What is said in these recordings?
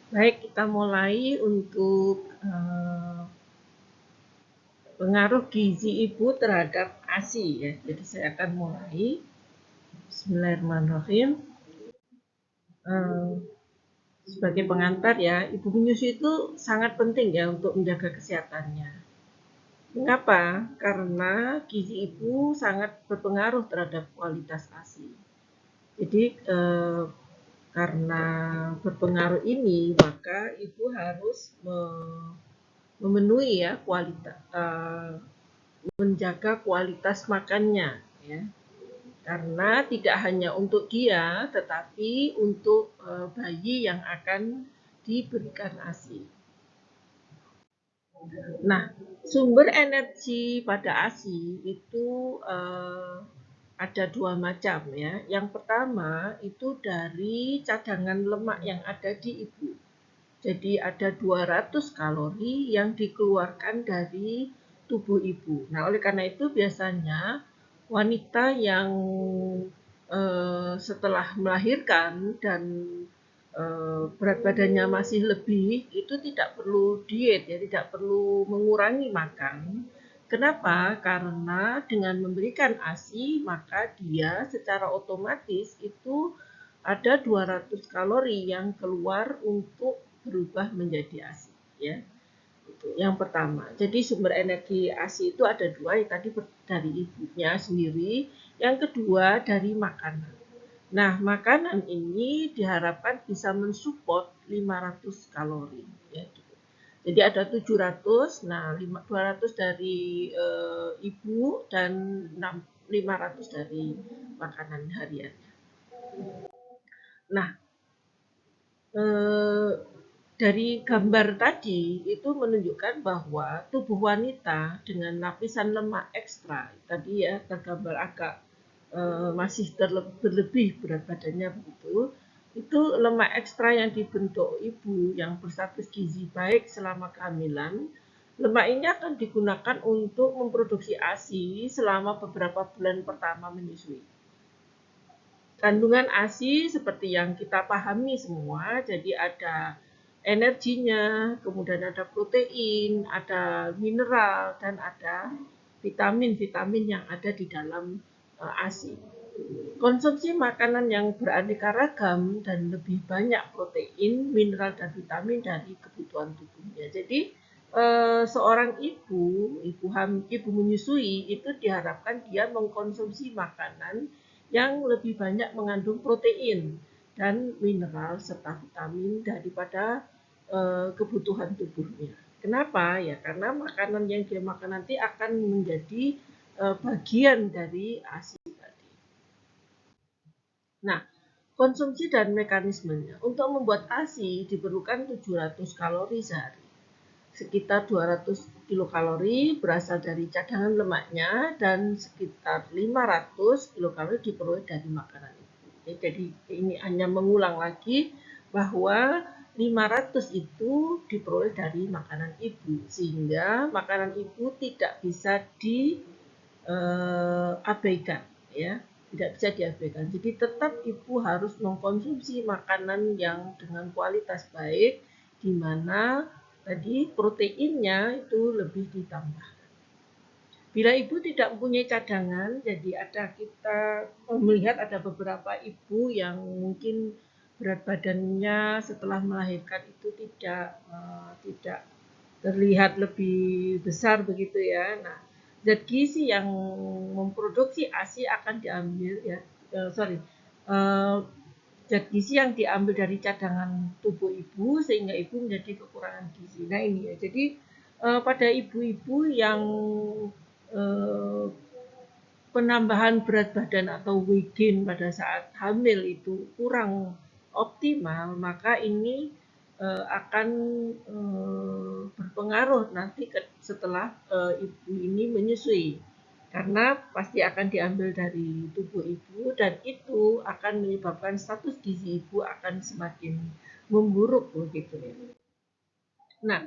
Baik, kita mulai untuk pengaruh gizi ibu terhadap ASI ya. Jadi saya akan mulai. Bismillahirrahmanirrahim. Eh, Sebagai pengantar ya, ibu menyusui itu sangat penting ya untuk menjaga kesehatannya. Mengapa? Karena gizi ibu sangat berpengaruh terhadap kualitas ASI. Jadi karena berpengaruh ini, maka ibu harus memenuhi ya kualitas, menjaga kualitas makannya ya. Karena tidak hanya untuk dia, tetapi untuk bayi yang akan diberikan ASI. Nah, sumber energi pada ASI itu ada dua macam ya. Yang pertama itu dari cadangan lemak yang ada di ibu. Jadi ada 200 kalori yang dikeluarkan dari tubuh ibu. Nah, oleh karena itu biasanya wanita yang setelah melahirkan dan berat badannya masih lebih, itu tidak perlu diet ya, tidak perlu mengurangi makan. Kenapa? Karena dengan memberikan ASI maka dia secara otomatis itu ada 200 kalori yang keluar untuk berubah menjadi ASI ya. Itu yang pertama. Jadi sumber energi ASI itu ada dua, yang tadi dari ibunya sendiri, yang kedua dari makanan. Nah, makanan ini diharapkan bisa mensupport 500 kalori ya gitu. Jadi ada 700, nah 200 dari ibu dan 500 dari makanan harian. Nah, eh, dari gambar tadi itu menunjukkan bahwa tubuh wanita dengan lapisan lemak ekstra tadi ya tergambar agak masih berlebih berat badannya begitu, itu lemak ekstra yang dibentuk ibu yang berstatus gizi baik selama kehamilan. Lemak ini akan digunakan untuk memproduksi ASI selama beberapa bulan pertama menyusui. Kandungan ASI seperti yang kita pahami semua, jadi ada energinya, kemudian ada protein, ada mineral, dan ada vitamin-vitamin yang ada di dalam ASI. Konsumsi makanan yang beraneka ragam dan lebih banyak protein, mineral, dan vitamin dari kebutuhan tubuhnya. Jadi seorang ibu menyusui itu diharapkan dia mengkonsumsi makanan yang lebih banyak mengandung protein dan mineral serta vitamin daripada kebutuhan tubuhnya. Kenapa? Ya karena makanan yang dia makan nanti akan menjadi bagian dari ASI tadi. Nah, konsumsi dan mekanismenya. Untuk membuat ASI diperlukan 700 kalori sehari. Sekitar 200 kilokalori berasal dari cadangan lemaknya dan sekitar 500 kilokalori diperoleh dari makanan itu. Jadi ini hanya mengulang lagi bahwa 500 itu diperoleh dari makanan ibu, sehingga makanan ibu tidak bisa diabaikan ya, tidak bisa diabaikan. Jadi tetap ibu harus mengkonsumsi makanan yang dengan kualitas baik, di mana tadi proteinnya itu lebih ditambah. Bila ibu tidak mempunyai cadangan, jadi kita melihat ada beberapa ibu yang mungkin berat badannya setelah melahirkan itu tidak terlihat lebih besar begitu ya. Nah, zat gizi yang memproduksi ASI akan diambil ya, zat gizi yang diambil dari cadangan tubuh ibu sehingga ibu menjadi kekurangan gizi. Nah ini ya, jadi pada ibu-ibu yang eh, penambahan berat badan atau weight gain pada saat hamil itu kurang optimal, maka ini akan berpengaruh nanti setelah ibu ini menyusui. Karena pasti akan diambil dari tubuh ibu dan itu akan menyebabkan status gizi ibu akan semakin memburuk begitu ya. Nah,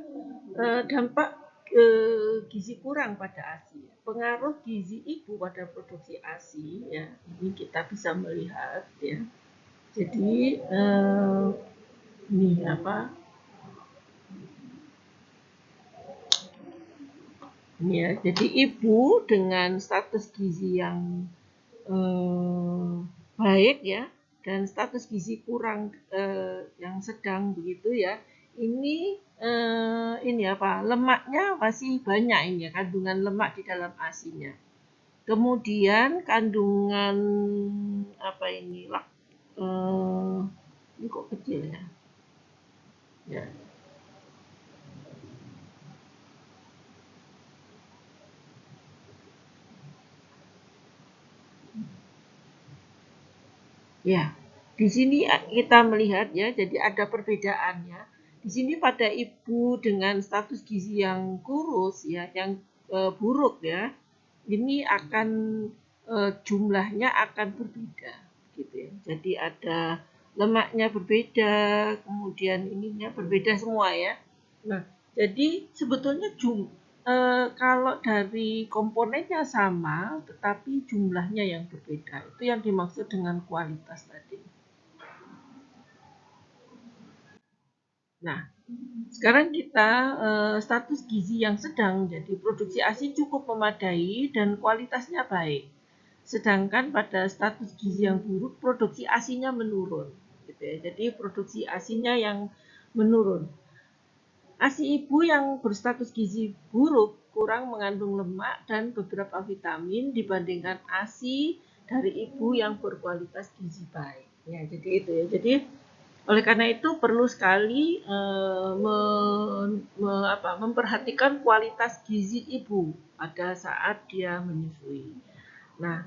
dampak gizi kurang pada ASI. Pengaruh gizi ibu pada produksi ASI ya, ini kita bisa melihat ya. Jadi ini apa? Ya, jadi ibu dengan status gizi yang baik ya dan status gizi kurang yang sedang begitu ya. Ini apa? Lemaknya masih banyak ini ya, kandungan lemak di dalam ASI-nya. Kemudian kandungan apa ini? Ini kok kecil ya? Ya, ya. Di sini kita melihat ya, jadi ada perbedaannya. Di sini pada ibu dengan status gizi yang kurus ya, yang buruk ya, ini akan jumlahnya akan berbeda gitu ya. Jadi ada lemaknya berbeda, kemudian ininya berbeda semua ya. Nah, jadi sebetulnya kalau dari komponennya sama, tetapi jumlahnya yang berbeda. Itu yang dimaksud dengan kualitas tadi. Nah, sekarang kita status gizi yang sedang, jadi produksi ASI cukup memadai dan kualitasnya baik. Sedangkan pada status gizi yang buruk, produksi ASINya menurun. Gitu ya. Jadi produksi ASINya yang menurun. ASI ibu yang berstatus gizi buruk kurang mengandung lemak dan beberapa vitamin dibandingkan ASI dari ibu yang berkualitas gizi baik. Ya, jadi itu ya. Jadi oleh karena itu perlu sekali memperhatikan kualitas gizi ibu pada saat dia menyusui. Nah,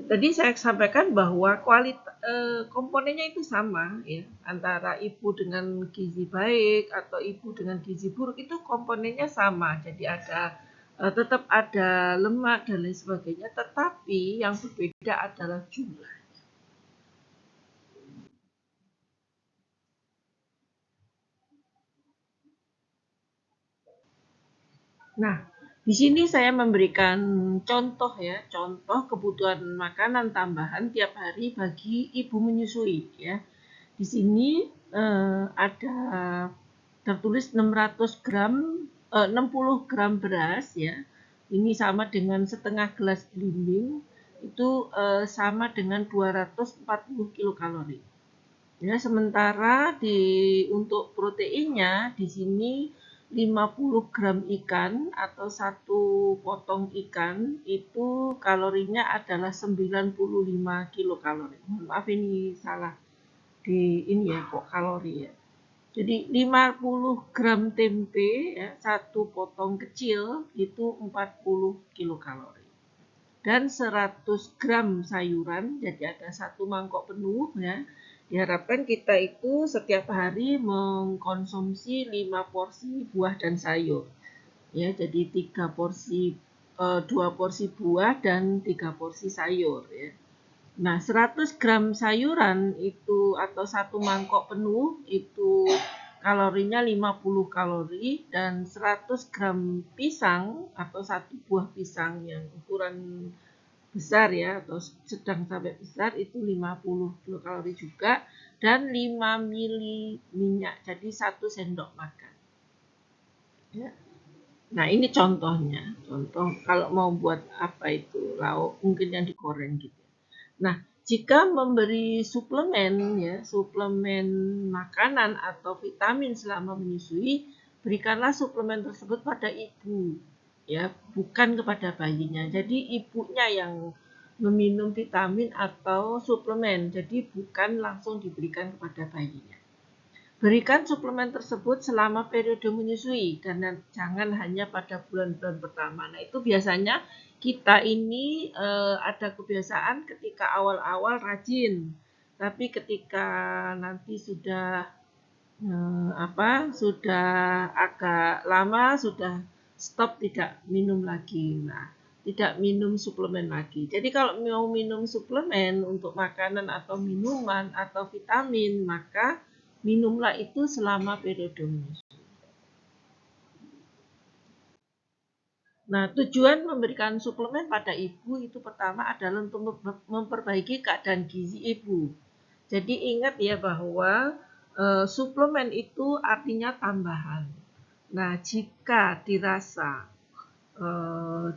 tadi saya sampaikan bahwa komponennya itu sama ya, antara ibu dengan gizi baik atau ibu dengan gizi buruk itu komponennya sama. Jadi tetap ada lemak dan lain sebagainya, tetapi yang berbeda adalah jumlah. Nah, di sini saya memberikan contoh ya, contoh kebutuhan makanan tambahan tiap hari bagi ibu menyusui ya. Di sini ada tertulis 600 gram, 60 gram beras ya. Ini sama dengan setengah gelas belimbing, itu sama dengan 240 kilokalori. Ya, sementara untuk proteinnya di sini 50 gram ikan atau satu potong ikan itu kalorinya adalah 95 kilokalori. Maaf ini salah di ini ya kok kalori ya. Jadi 50 gram tempe ya, satu potong kecil itu 40 kilokalori. Dan 100 gram sayuran, jadi ada satu mangkok penuh ya. Diharapkan kita itu setiap hari mengkonsumsi 5 porsi buah dan sayur. Ya, jadi 2 porsi buah dan 3 porsi sayur ya. Nah, 100 gram sayuran itu atau satu mangkok penuh itu kalorinya 50 kalori dan 100 gram pisang atau satu buah pisang yang ukuran besar ya atau sedang sampai besar itu 50 kilokalori juga dan 5 mili minyak jadi 1 sendok makan ya. Nah ini contohnya, contoh kalau mau buat apa itu lauk mungkin yang digoreng gitu. Nah, jika memberi suplemen ya, suplemen makanan atau vitamin selama menyusui, berikanlah suplemen tersebut pada ibu ya, bukan kepada bayinya. Jadi ibunya yang meminum vitamin atau suplemen, jadi bukan langsung diberikan kepada bayinya. Berikan suplemen tersebut selama periode menyusui dan jangan hanya pada bulan-bulan pertama. Nah, itu biasanya kita ini ada kebiasaan ketika awal-awal rajin, tapi ketika nanti sudah agak lama sudah stop tidak minum lagi. Nah, tidak minum suplemen lagi. Jadi kalau mau minum suplemen untuk makanan atau minuman atau vitamin, maka minumlah itu selama periode menyusui. Nah, tujuan memberikan suplemen pada ibu itu pertama adalah untuk memperbaiki keadaan gizi ibu. Jadi ingat ya bahwa suplemen itu artinya tambahan. Nah, jika dirasa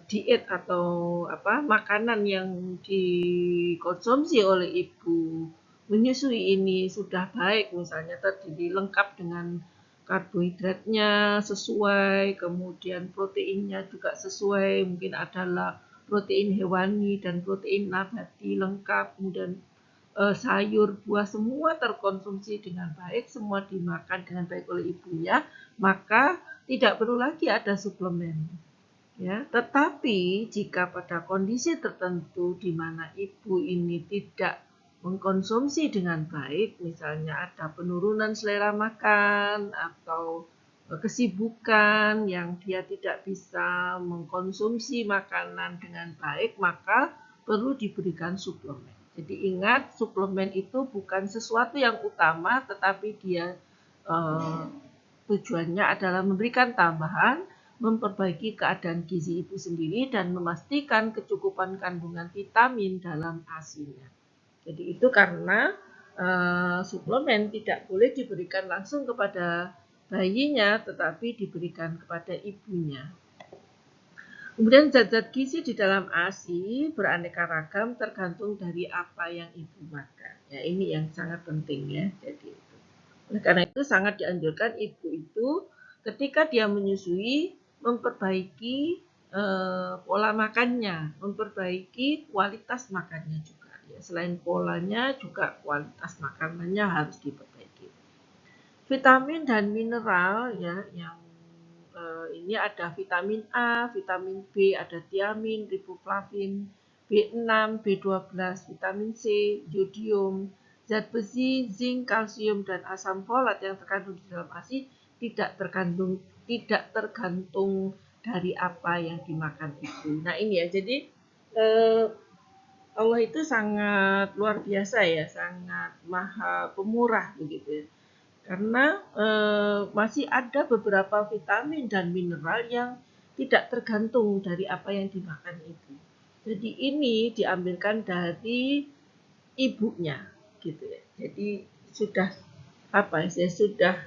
diet atau makanan yang dikonsumsi oleh ibu menyusui ini sudah baik, misalnya terdiri lengkap dengan karbohidratnya sesuai, kemudian proteinnya juga sesuai, mungkin adalah protein hewani dan protein nabati lengkap, kemudian sayur, buah semua terkonsumsi dengan baik, semua dimakan dengan baik oleh ibunya, maka tidak perlu lagi ada suplemen. Ya, tetapi jika pada kondisi tertentu di mana ibu ini tidak mengkonsumsi dengan baik, misalnya ada penurunan selera makan atau kesibukan yang dia tidak bisa mengkonsumsi makanan dengan baik, maka perlu diberikan suplemen. Jadi ingat, suplemen itu bukan sesuatu yang utama, tetapi dia tujuannya adalah memberikan tambahan, memperbaiki keadaan gizi ibu sendiri, dan memastikan kecukupan kandungan vitamin dalam ASI-nya. Jadi itu karena suplemen tidak boleh diberikan langsung kepada bayinya, tetapi diberikan kepada ibunya. Kemudian zat-zat gizi di dalam ASI beraneka ragam tergantung dari apa yang ibu makan. Ya, ini yang sangat penting ya. Jadi oleh karena itu sangat dianjurkan ibu itu ketika dia menyusui memperbaiki pola makannya, memperbaiki kualitas makannya juga. Ya, selain polanya juga kualitas makanannya harus diperbaiki. Vitamin dan mineral ya yang ini ada vitamin A, vitamin B, ada tiamin, riboflavin, B6, B12, vitamin C, yodium, zat besi, zinc, kalsium, dan asam folat yang terkandung di dalam ASI tidak tergantung dari apa yang dimakan ibu. Nah ini ya, jadi Allah itu sangat luar biasa ya, sangat maha pemurah begitu ya. Karena masih ada beberapa vitamin dan mineral yang tidak tergantung dari apa yang dimakan ibu. Jadi ini diambilkan dari ibunya, gitu ya. Jadi sudah sudah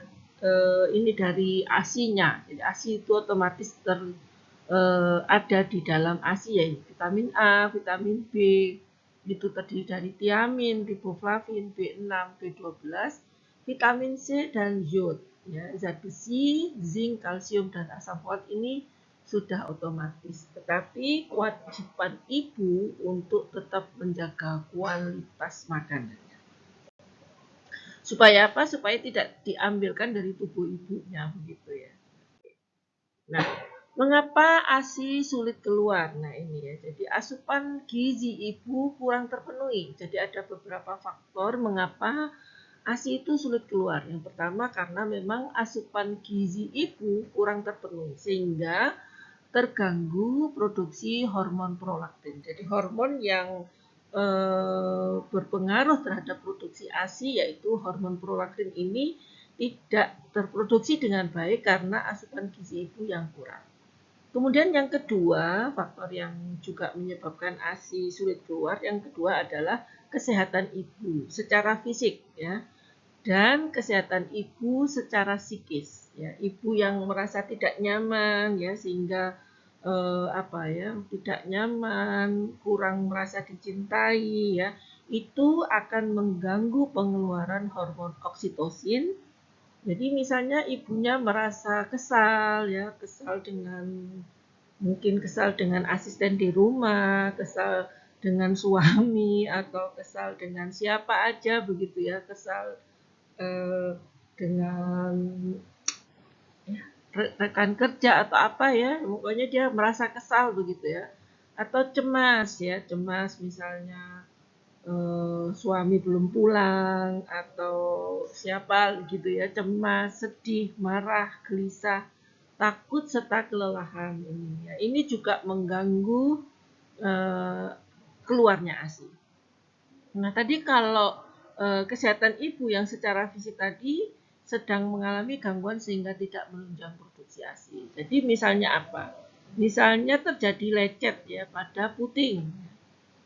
ini dari ASI-nya. Jadi ASI itu otomatis ada di dalam ASI ya, vitamin A, vitamin B, itu terdiri dari tiamin, riboflavin, B6, B12, vitamin C dan iod. Ya, zat besi, zinc, kalsium dan asam folat ini sudah otomatis. Tetapi kewajiban ibu untuk tetap menjaga kualitas makanan. Supaya apa? Supaya tidak diambilkan dari tubuh ibunya begitu ya. Nah, mengapa ASI sulit keluar? Nah, ini ya. Jadi asupan gizi ibu kurang terpenuhi. Jadi ada beberapa faktor mengapa ASI itu sulit keluar. Yang pertama karena memang asupan gizi ibu kurang terpenuhi sehingga terganggu produksi hormon prolaktin. Jadi hormon yang berpengaruh terhadap produksi ASI yaitu hormon prolaktin ini tidak terproduksi dengan baik karena asupan gizi ibu yang kurang. Kemudian yang kedua, faktor yang juga menyebabkan ASI sulit keluar, yang kedua adalah kesehatan ibu secara fisik ya. Dan kesehatan ibu secara psikis ya. Ibu yang merasa tidak nyaman ya sehingga tidak nyaman, kurang merasa dicintai ya, itu akan mengganggu pengeluaran hormon oksitosin. Jadi misalnya ibunya merasa kesal ya, kesal dengan asisten di rumah, kesal dengan suami atau kesal dengan siapa aja begitu ya, kesal dengan rekan kerja atau apa ya, pokoknya dia merasa kesal begitu ya, atau cemas misalnya suami belum pulang atau siapa gitu ya, cemas, sedih, marah, gelisah, takut serta kelelahan ini ya. Ini juga mengganggu keluarnya ASI. Nah, tadi kalau kesehatan ibu yang secara fisik tadi sedang mengalami gangguan sehingga tidak menunjang produksi ASI. Jadi misalnya apa? Misalnya terjadi lecet ya pada puting.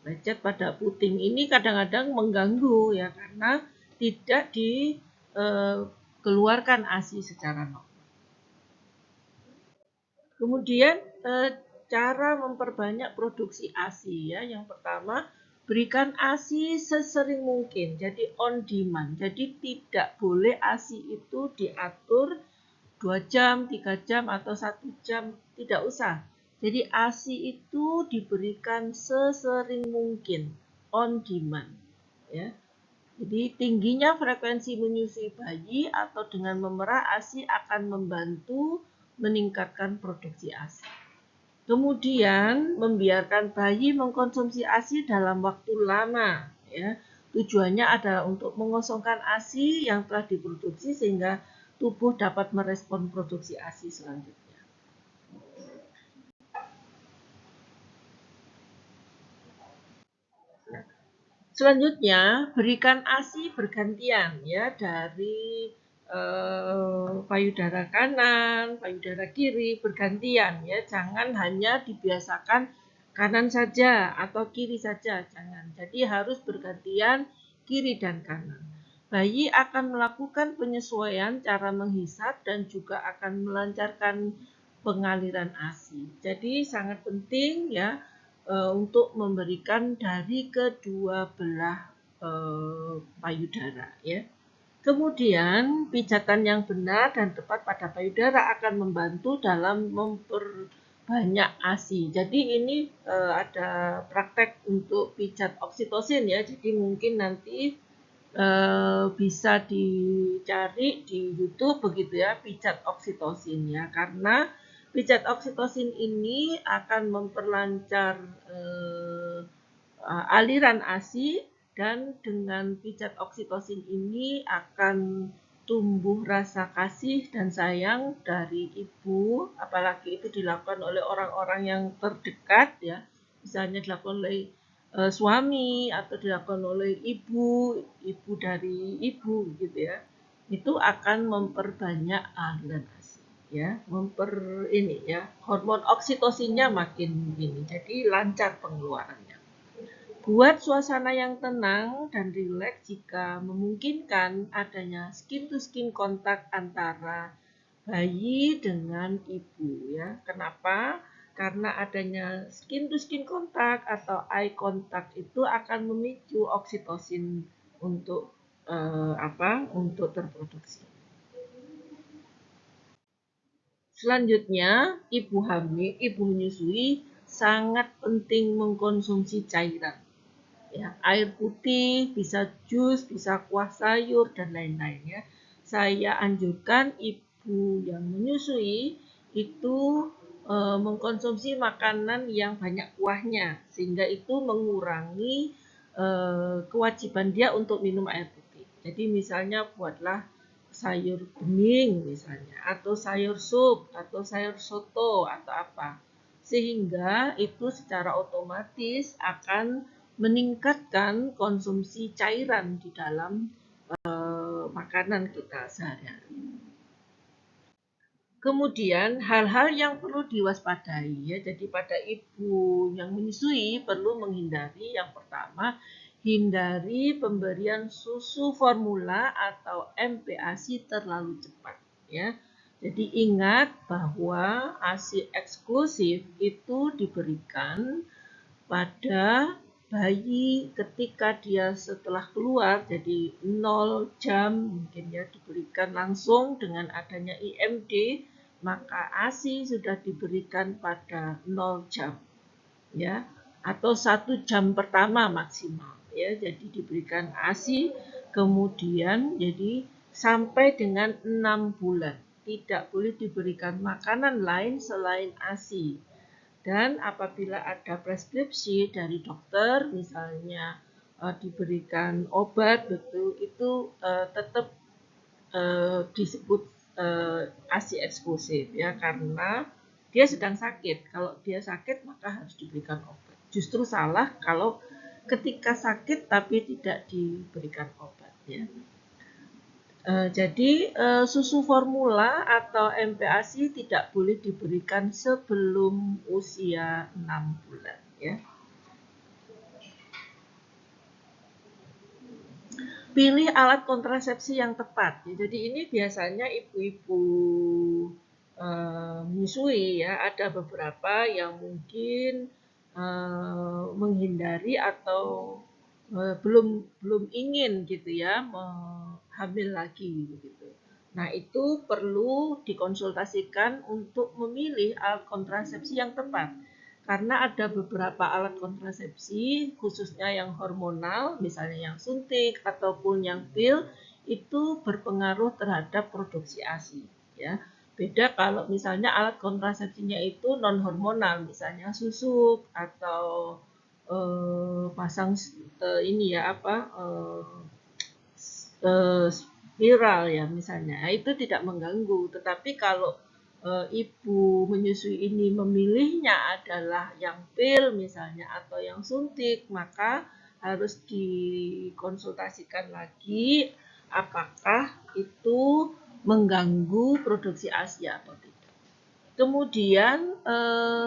Lecet pada puting ini kadang-kadang mengganggu ya karena tidak dikeluarkan ASI secara normal. Kemudian cara memperbanyak produksi ASI ya. Yang pertama, berikan ASI sesering mungkin, jadi on demand. Jadi tidak boleh ASI itu diatur 2 jam, 3 jam, atau 1 jam, tidak usah. Jadi ASI itu diberikan sesering mungkin, on demand ya. Jadi tingginya frekuensi menyusui bayi atau dengan memerah ASI akan membantu meningkatkan produksi ASI. Kemudian membiarkan bayi mengkonsumsi ASI dalam waktu lama ya. Tujuannya adalah untuk mengosongkan ASI yang telah diproduksi sehingga tubuh dapat merespon produksi ASI selanjutnya. Selanjutnya, berikan ASI bergantian ya dari payudara kanan, payudara kiri bergantian ya. Jangan hanya dibiasakan kanan saja atau kiri saja, jangan. Jadi harus bergantian kiri dan kanan. Bayi akan melakukan penyesuaian cara menghisap dan juga akan melancarkan pengaliran ASI. Jadi sangat penting ya untuk memberikan dari kedua belah payudara ya. Kemudian pijatan yang benar dan tepat pada payudara akan membantu dalam memperbanyak ASI. Jadi ini ada praktek untuk pijat oksitosin ya. Jadi mungkin nanti bisa dicari di YouTube begitu ya, pijat oksitosin ya. Karena pijat oksitosin ini akan memperlancar aliran ASI, dan dengan pijat oksitosin ini akan tumbuh rasa kasih dan sayang dari ibu, apalagi itu dilakukan oleh orang-orang yang terdekat ya, misalnya dilakukan oleh suami atau dilakukan oleh ibu dari ibu gitu ya, itu akan memperbanyak aliran ASI ya, hormon oksitosinnya makin ini, jadi lancar pengeluarannya. Buat suasana yang tenang dan rileks jika memungkinkan adanya skin to skin kontak antara bayi dengan ibu ya. Kenapa? Karena adanya skin to skin kontak atau eye contact itu akan memicu oksitosin untuk untuk terproduksi. Selanjutnya, ibu menyusui sangat penting mengkonsumsi cairan. Ya, air putih, bisa jus, bisa kuah sayur dan lain-lain ya. Saya anjurkan ibu yang menyusui itu mengkonsumsi makanan yang banyak kuahnya, sehingga itu mengurangi kewajiban dia untuk minum air putih. Jadi misalnya buatlah sayur bening misalnya, atau sayur sup, atau sayur soto, atau apa. Sehingga itu secara otomatis akan meningkatkan konsumsi cairan di dalam makanan kita sehari-hari. Kemudian hal-hal yang perlu diwaspadai ya, jadi pada ibu yang menyusui perlu menghindari, yang pertama, hindari pemberian susu formula atau MPASI terlalu cepat ya. Jadi ingat bahwa ASI eksklusif itu diberikan pada bayi ketika dia setelah keluar, jadi 0 jam mungkin ya, diberikan langsung dengan adanya IMD, maka ASI sudah diberikan pada 0 jam ya, atau 1 jam pertama maksimal ya. Jadi diberikan ASI, kemudian jadi sampai dengan 6 bulan tidak boleh diberikan makanan lain selain ASI. Dan apabila ada preskripsi dari dokter, misalnya diberikan obat, betul itu tetap disebut ASI eksklusif ya, karena dia sedang sakit. Kalau dia sakit maka harus diberikan obat. Justru salah kalau ketika sakit tapi tidak diberikan obat ya. Jadi susu formula atau MPASI tidak boleh diberikan sebelum usia 6 bulan ya. Pilih alat kontrasepsi yang tepat. Jadi ini biasanya ibu-ibu menyusui ya, ada beberapa yang mungkin menghindari atau belum belum ingin gitu ya hamil lagi gitu. Nah, itu perlu dikonsultasikan untuk memilih alat kontrasepsi yang tepat. Karena ada beberapa alat kontrasepsi, khususnya yang hormonal, misalnya yang suntik ataupun yang pil, itu berpengaruh terhadap produksi ASI. Ya, beda kalau misalnya alat kontrasepsinya itu non hormonal, misalnya susuk atau pasang ini ya apa spiral ya misalnya. Nah, itu tidak mengganggu. Tetapi kalau ibu menyusui ini memilihnya adalah yang pil misalnya atau yang suntik, maka harus dikonsultasikan lagi apakah itu mengganggu produksi ASI atau tidak. Kemudian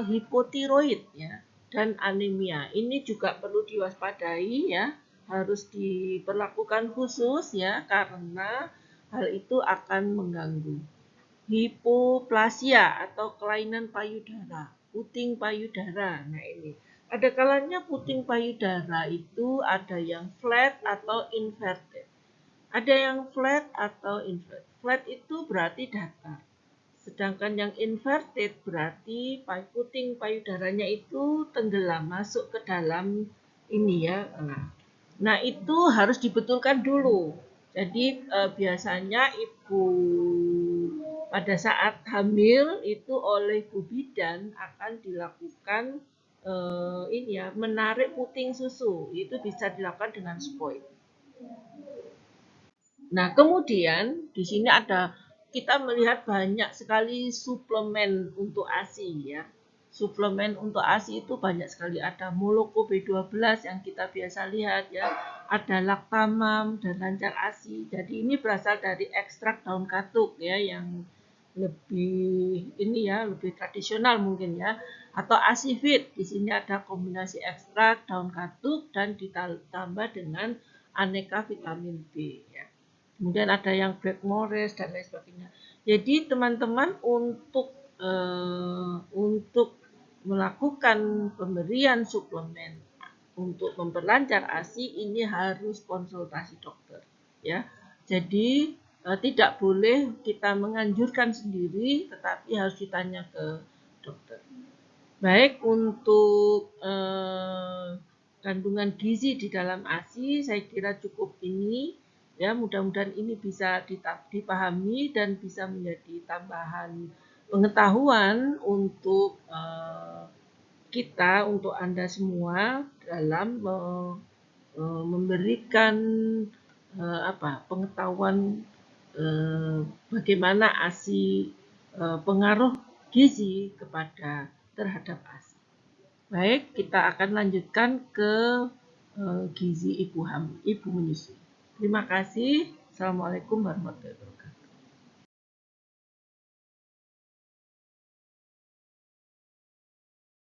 hipotiroid ya dan anemia ini juga perlu diwaspadai ya, harus diperlakukan khusus ya karena hal itu akan mengganggu. Hipoplasia atau kelainan payudara, puting payudara. Nah, ini ada kalanya puting payudara itu ada yang flat atau inverted. Ada yang flat atau inverted. Flat itu berarti datar. Sedangkan yang inverted berarti puting payudaranya itu tenggelam masuk ke dalam ini ya. Nah, itu harus dibetulkan dulu. Jadi biasanya ibu pada saat hamil itu oleh Bu Bidan akan dilakukan ini ya, menarik puting susu. Itu bisa dilakukan dengan spoit. Nah, kemudian di sini ada kita melihat banyak sekali suplemen untuk ASI ya. Suplemen untuk ASI itu banyak sekali, ada Moloko B12 yang kita biasa lihat ya, ada Lactamam dan lancar ASI. Jadi ini berasal dari ekstrak daun katuk ya yang lebih ini ya, lebih tradisional mungkin ya. Atau ASIFIT. Di sini ada kombinasi ekstrak daun katuk dan ditambah dengan aneka vitamin B ya. Kemudian ada yang Blackmores dan lain sebagainya. Jadi teman-teman untuk melakukan pemberian suplemen untuk memperlancar ASI ini harus konsultasi dokter ya. Jadi tidak boleh kita menganjurkan sendiri, tetapi harus ditanya ke dokter. Baik untuk kandungan gizi di dalam ASI saya kira cukup ini ya, mudah-mudahan ini bisa dipahami dan bisa menjadi tambahan pengetahuan untuk kita, untuk Anda semua dalam memberikan pengetahuan bagaimana ASI pengaruh gizi kepada terhadap ASI. Baik, kita akan lanjutkan ke gizi ibu hamil, ibu menyusui. Terima kasih. Assalamualaikum warahmatullahi wabarakatuh.